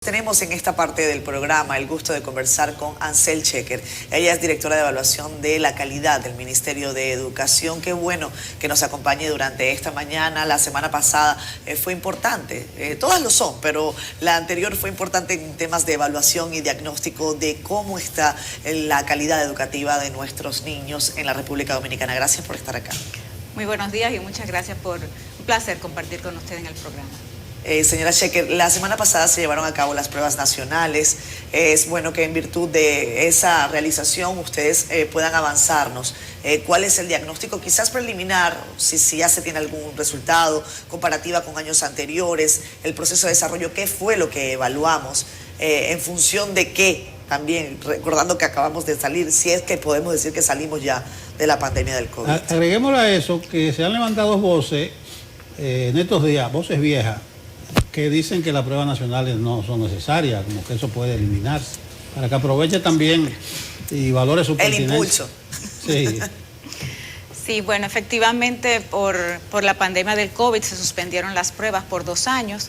Tenemos en esta parte del programa el gusto de conversar con Ansel Checker. Ella es directora de evaluación de la calidad del Ministerio de Educación. Qué bueno que nos acompañe durante esta mañana. La semana pasada fue importante, todas lo son, pero la anterior fue importante en temas de evaluación y diagnóstico de cómo está la calidad educativa de nuestros niños en la República Dominicana. Gracias por estar acá. Muy buenos días y muchas gracias por un placer compartir con usted en el programa. Señora Checker, la semana pasada se llevaron a cabo las pruebas nacionales. Es bueno que en virtud de esa realización ustedes puedan avanzarnos. ¿Cuál es el diagnóstico quizás preliminar, si ya se tiene algún resultado, comparativa con años anteriores, el proceso de desarrollo, qué fue lo que evaluamos, en función de qué? También recordando que acabamos de salir, si es que podemos decir que salimos ya de la pandemia del COVID. Agreguémosle a eso que se han levantado voces en estos días, voces viejas, que dicen que las pruebas nacionales no son necesarias, como que eso puede eliminarse, para que aproveche también y valore su pertinencia. El impulso. Sí. Sí, bueno, efectivamente por la pandemia del COVID se suspendieron las pruebas por 2 años,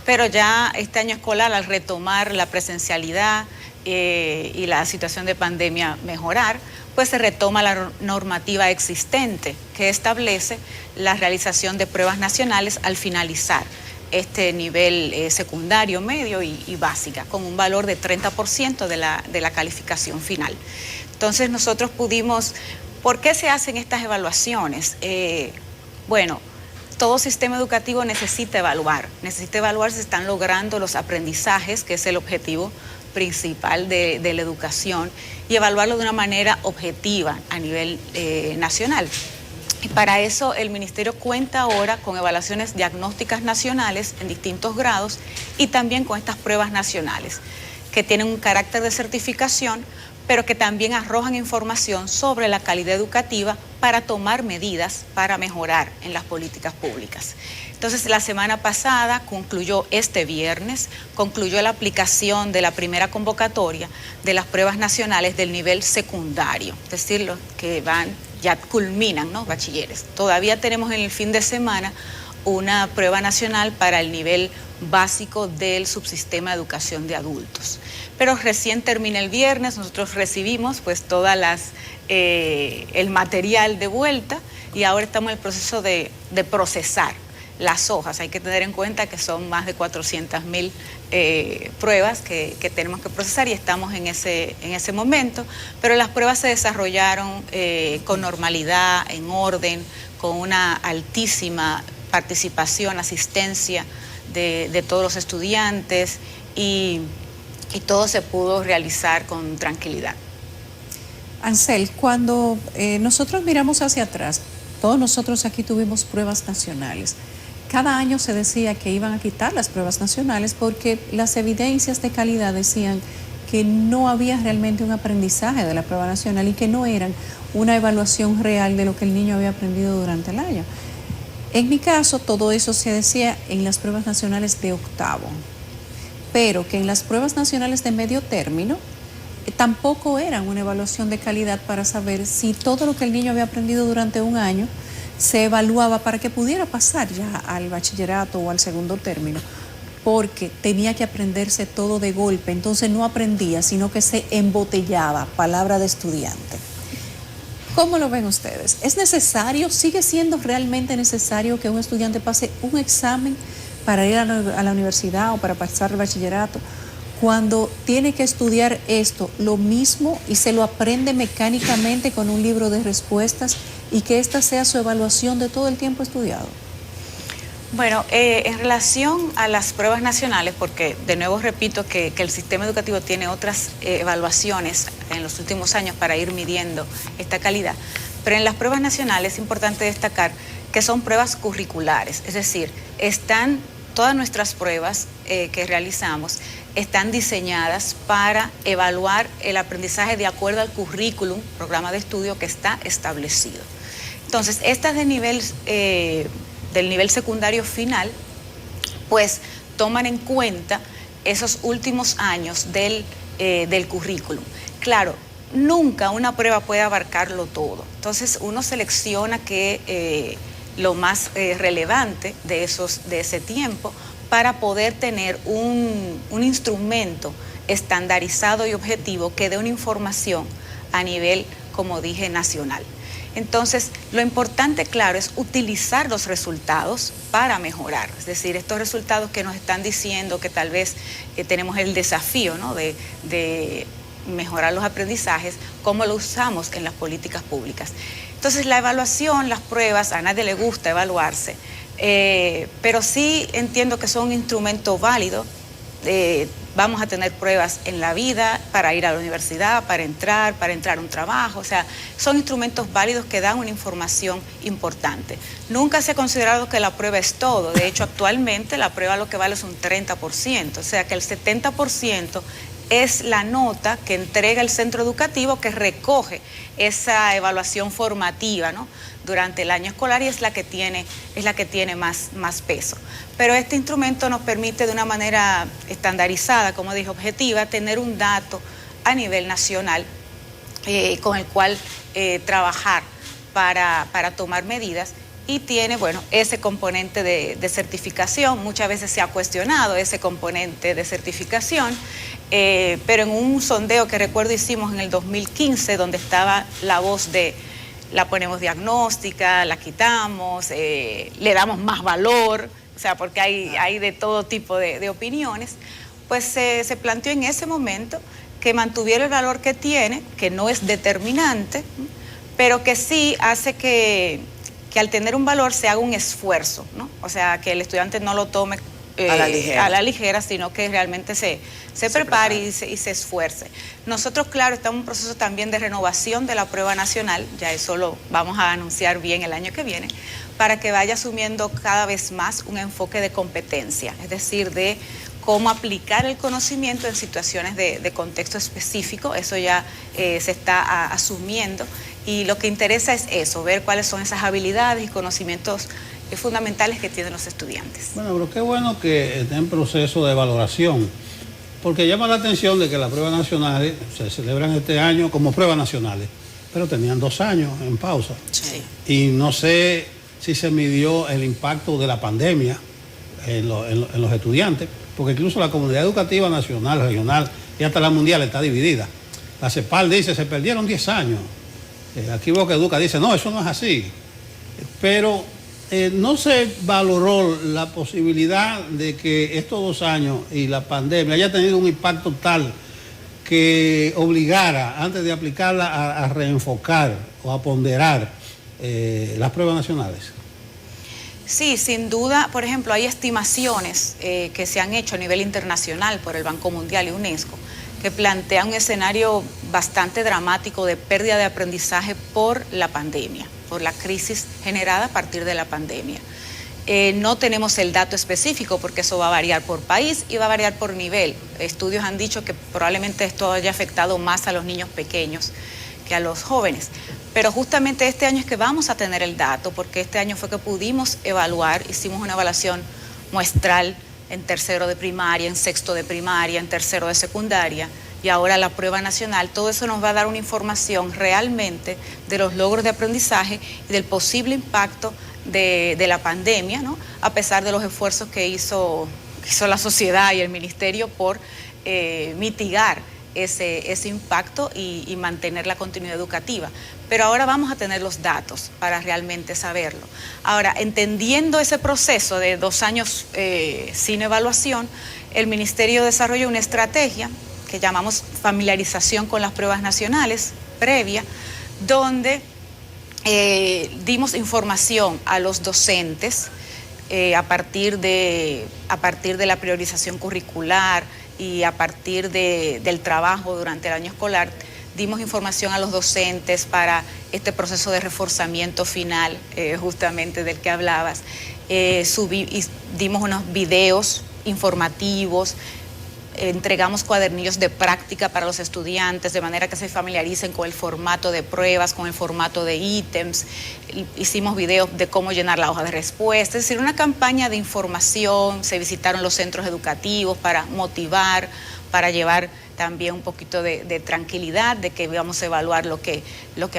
pero ya este año escolar, al retomar la presencialidad y la situación de pandemia mejorar, pues se retoma la normativa existente que establece la realización de pruebas nacionales al finalizar este nivel secundario, medio y básica, con un valor de 30% de la calificación final. Entonces nosotros pudimos, ¿por qué se hacen estas evaluaciones? Bueno, todo sistema educativo necesita evaluar si se están logrando los aprendizajes, que es el objetivo principal de la educación, y evaluarlo de una manera objetiva a nivel nacional. Y para eso el Ministerio cuenta ahora con evaluaciones diagnósticas nacionales en distintos grados y también con estas pruebas nacionales, que tienen un carácter de certificación, pero que también arrojan información sobre la calidad educativa para tomar medidas para mejorar en las políticas públicas. Entonces, la semana pasada concluyó, este viernes, concluyó la aplicación de la primera convocatoria de las pruebas nacionales del nivel secundario, es decir, los que ya culminan, ¿no?, bachilleres. Todavía tenemos en el fin de semana una prueba nacional para el nivel básico del subsistema de educación de adultos. Pero recién termina el viernes, nosotros recibimos pues el material de vuelta y ahora estamos en el proceso de procesar las hojas. Hay que tener en cuenta que son más de 400.000 pruebas que tenemos que procesar y estamos en ese momento, pero las pruebas se desarrollaron con normalidad, en orden, con una altísima participación, asistencia de todos los estudiantes y todo se pudo realizar con tranquilidad. Ansel, cuando nosotros miramos hacia atrás, todos nosotros aquí tuvimos pruebas nacionales. Cada año se decía que iban a quitar las pruebas nacionales porque las evidencias de calidad decían que no había realmente un aprendizaje de la prueba nacional y que no eran una evaluación real de lo que el niño había aprendido durante el año. En mi caso, todo eso se decía en las pruebas nacionales de octavo, pero que en las pruebas nacionales de medio término tampoco eran una evaluación de calidad para saber si todo lo que el niño había aprendido durante un año se evaluaba para que pudiera pasar ya al bachillerato o al segundo término, porque tenía que aprenderse todo de golpe, entonces no aprendía, sino que se embotellaba, palabra de estudiante. ¿Cómo lo ven ustedes? ¿Es necesario, sigue siendo realmente necesario que un estudiante pase un examen para ir a la universidad o para pasar el bachillerato, cuando tiene que estudiar esto, lo mismo, y se lo aprende mecánicamente con un libro de respuestas y que esta sea su evaluación de todo el tiempo estudiado? Bueno, en relación a las pruebas nacionales, porque de nuevo repito que el sistema educativo tiene otras evaluaciones en los últimos años para ir midiendo esta calidad, pero en las pruebas nacionales es importante destacar que son pruebas curriculares, es decir, todas nuestras pruebas que realizamos están diseñadas para evaluar el aprendizaje de acuerdo al currículum, programa de estudio que está establecido. Entonces, estas del nivel secundario final, pues toman en cuenta esos últimos años del currículum. Claro, nunca una prueba puede abarcarlo todo. Entonces, uno selecciona lo más relevante de ese tiempo para poder tener un instrumento estandarizado y objetivo que dé una información a nivel, como dije, nacional. Entonces, lo importante, claro, es utilizar los resultados para mejorar. Es decir, estos resultados que nos están diciendo que tal vez tenemos el desafío, ¿no?, de mejorar los aprendizajes, cómo lo usamos en las políticas públicas. Entonces, la evaluación, las pruebas, a nadie le gusta evaluarse, pero sí entiendo que son un instrumento válido. Vamos a tener pruebas en la vida para ir a la universidad, para entrar a un trabajo. O sea, son instrumentos válidos que dan una información importante. Nunca se ha considerado que la prueba es todo. De hecho, actualmente la prueba lo que vale es un 30%. O sea, que el 70% es la nota que entrega el centro educativo que recoge esa evaluación formativa, ¿no?, durante el año escolar, y es la que tiene más peso. Pero este instrumento nos permite de una manera estandarizada, como dije, objetiva, tener un dato a nivel nacional con el cual trabajar para tomar medidas, y tiene, bueno, ese componente de certificación. Muchas veces se ha cuestionado ese componente de certificación, pero en un sondeo que recuerdo hicimos en el 2015, donde estaba la voz de la ponemos diagnóstica, la quitamos, le damos más valor, o sea, porque hay de todo tipo de opiniones, pues se planteó en ese momento que mantuviera el valor que tiene, que no es determinante, pero que sí hace que al tener un valor se haga un esfuerzo, ¿no? O sea, que el estudiante no lo tome a la ligera, sino que realmente se prepare y se esfuerce. Nosotros, claro, estamos en un proceso también de renovación de la prueba nacional, ya eso lo vamos a anunciar bien el año que viene, para que vaya asumiendo cada vez más un enfoque de competencia, es decir, de cómo aplicar el conocimiento en situaciones de contexto específico. Eso ya se está asumiendo, y lo que interesa es eso, ver cuáles son esas habilidades y conocimientos fundamentales que tienen los estudiantes. Bueno, pero qué bueno que esté en proceso de valoración, porque llama la atención de que las pruebas nacionales se celebran este año como pruebas nacionales, pero tenían 2 años en pausa. Sí. Y no sé si se midió el impacto de la pandemia en los estudiantes, porque incluso la comunidad educativa nacional, regional y hasta la mundial está dividida. La CEPAL dice, se perdieron 10 años. Aquí Boca Educa dice, no, eso no es así. Pero no se valoró la posibilidad de que estos 2 años y la pandemia haya tenido un impacto tal que obligara, antes de aplicarla, a reenfocar o a ponderar las pruebas nacionales. Sí, sin duda. Por ejemplo, hay estimaciones que se han hecho a nivel internacional por el Banco Mundial y UNESCO, que plantean un escenario bastante dramático de pérdida de aprendizaje por la pandemia, por la crisis generada a partir de la pandemia. No tenemos el dato específico porque eso va a variar por país y va a variar por nivel. Estudios han dicho que probablemente esto haya afectado más a los niños pequeños que a los jóvenes. Pero justamente este año es que vamos a tener el dato, porque este año fue que pudimos evaluar, hicimos una evaluación muestral en tercero de primaria, en sexto de primaria, en tercero de secundaria, y ahora la prueba nacional. Todo eso nos va a dar una información realmente de los logros de aprendizaje y del posible impacto de la pandemia, ¿no?, a pesar de los esfuerzos que hizo la sociedad y el ministerio por mitigar ese impacto y mantener la continuidad educativa. Pero ahora vamos a tener los datos para realmente saberlo. Ahora, entendiendo ese proceso de 2 años sin evaluación, el Ministerio desarrolló una estrategia que llamamos familiarización con las pruebas nacionales previa, donde dimos información a los docentes a partir de la priorización curricular y a partir del trabajo durante el año escolar. Dimos información a los docentes para este proceso de reforzamiento final, justamente del que hablabas. Dimos unos videos informativos, entregamos cuadernillos de práctica para los estudiantes, de manera que se familiaricen con el formato de pruebas, con el formato de ítems. Hicimos videos de cómo llenar la hoja de respuesta, es decir, una campaña de información. Se visitaron los centros educativos para motivar, para llevar también un poquito de tranquilidad de que íbamos a evaluar lo que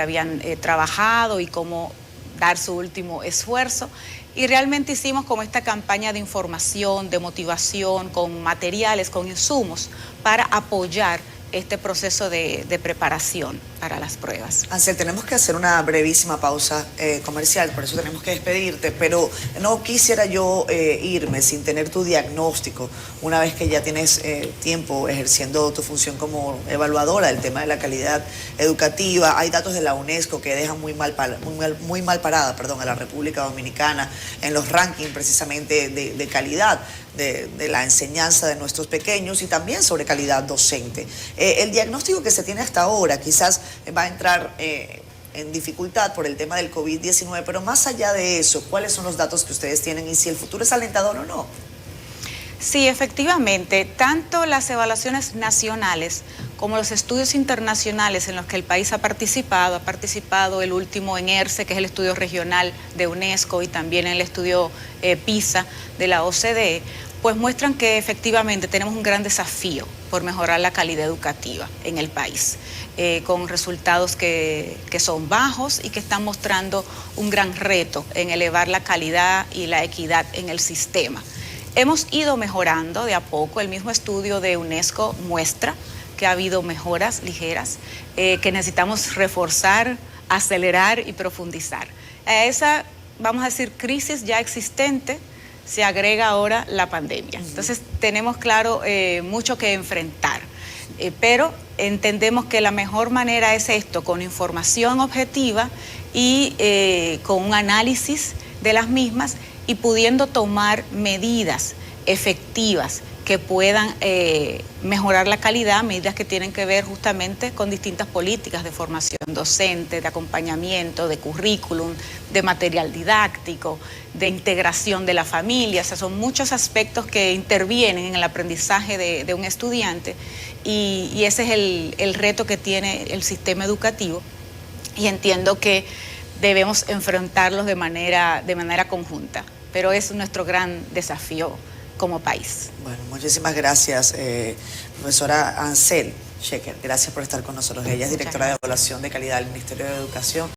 habían trabajado y cómo dar su último esfuerzo. Y realmente hicimos como esta campaña de información, de motivación, con materiales, con insumos, para apoyar este proceso de preparación para las pruebas. Ansel, tenemos que hacer una brevísima pausa comercial, por eso tenemos que despedirte, pero no quisiera yo irme sin tener tu diagnóstico, una vez que ya tienes tiempo ejerciendo tu función como evaluadora del tema de la calidad educativa. Hay datos de la UNESCO que dejan muy mal parada a la República Dominicana en los rankings precisamente de calidad de la enseñanza de nuestros pequeños y también sobre calidad docente. El diagnóstico que se tiene hasta ahora quizás va a entrar en dificultad por el tema del COVID-19, pero más allá de eso, ¿cuáles son los datos que ustedes tienen y si el futuro es alentador o no? Sí, efectivamente, tanto las evaluaciones nacionales como los estudios internacionales en los que el país ha participado el último en ERCE, que es el estudio regional de UNESCO, y también el estudio PISA de la OCDE, pues muestran que efectivamente tenemos un gran desafío por mejorar la calidad educativa en el país, con resultados que son bajos y que están mostrando un gran reto en elevar la calidad y la equidad en el sistema. Hemos ido mejorando de a poco. El mismo estudio de UNESCO muestra que ha habido mejoras ligeras, que necesitamos reforzar, acelerar y profundizar. A esa, vamos a decir, crisis ya existente, se agrega ahora la pandemia. Entonces tenemos claro mucho que enfrentar, pero entendemos que la mejor manera es esto, con información objetiva y con un análisis de las mismas y pudiendo tomar medidas efectivas que puedan mejorar la calidad, medidas que tienen que ver justamente con distintas políticas de formación docente, de acompañamiento, de currículum, de material didáctico, de integración de la familia. O sea, son muchos aspectos que intervienen en el aprendizaje de un estudiante y ese es el reto que tiene el sistema educativo, y entiendo que debemos enfrentarlos de manera conjunta, pero es nuestro gran desafío como país. Bueno, muchísimas gracias, profesora Ansel Sheker. Gracias por estar con nosotros. Ella es directora de Evaluación de Calidad del Ministerio de Educación.